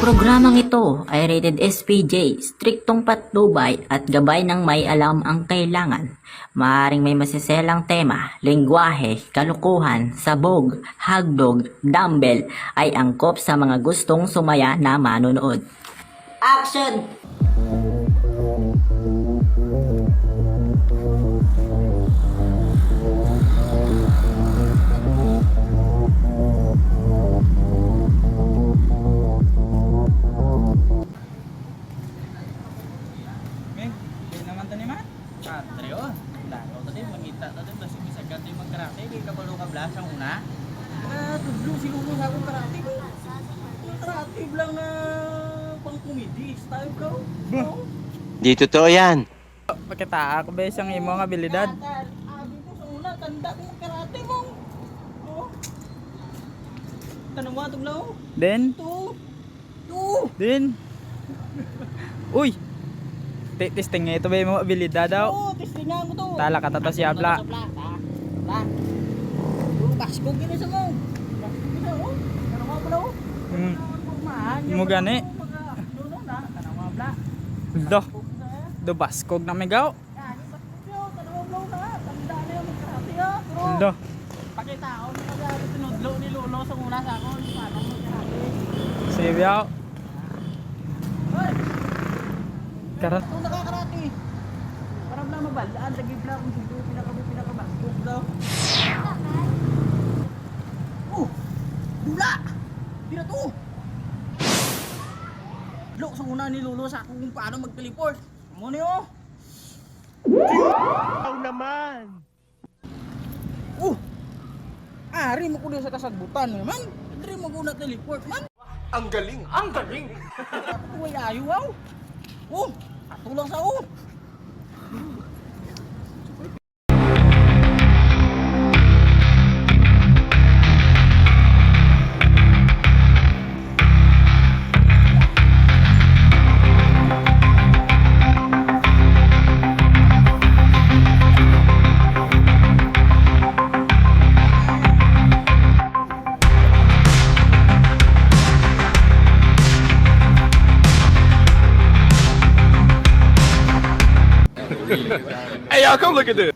Programang ito ay rated SPJ, striktong patnubay at gabay ng may alam ang kailangan. Maaring may masiselang tema, lengguwahe, kalukuhan, sabog, hagdog, dumbbell ay angkop sa mga gustong sumaya na manonood. Action! Naman to ni man. Patrio. Lalo tadi mangita tadi basi bisa ganti magkarate kay kabalo ka blas ang una. Tudlo siguro sa akong karate ko. Karate lang na pang comedy style ko. Di totoo yan. Pakita ako ba siyang imo nga abilidad? Abi ko sa una tanda ko karate mo. Oh. Tanong mo tuglaw. Then. Then. Uy. Testing nga ito ba yung mga abilidad daw? Oo, testingan mo to. Tala ka tato siya bla. Baskog gini sa mo. Baskog gini oh. Ano mo bla oh? Mo gani. Do baskog na megaw. Do. Pakita ko ni kada tinudlo ni Lolo sa una sa ako paano mo karate. Sibiyaw. Karat. Kung nakakarati. Parang lang mabalaan sa gibla kung sino pinakabasok daw. Dula! Pira to! Lok sa una ni Lolo sa akong kung paano mag-teleport. Amo niyo? Ikaw naman. Ari mo ko sa kasagbutan naman. Ari mo ko na teleport man. Ang galing, ang galing. Uy, ayaw. Tulang sa Hey, y'all, come look at this.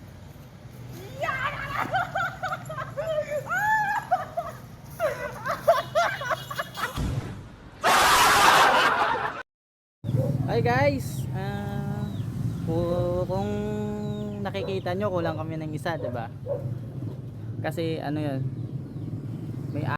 Hi guys, kung nakikita nyo kulang kami ng isa, diba? Kasi ano yun,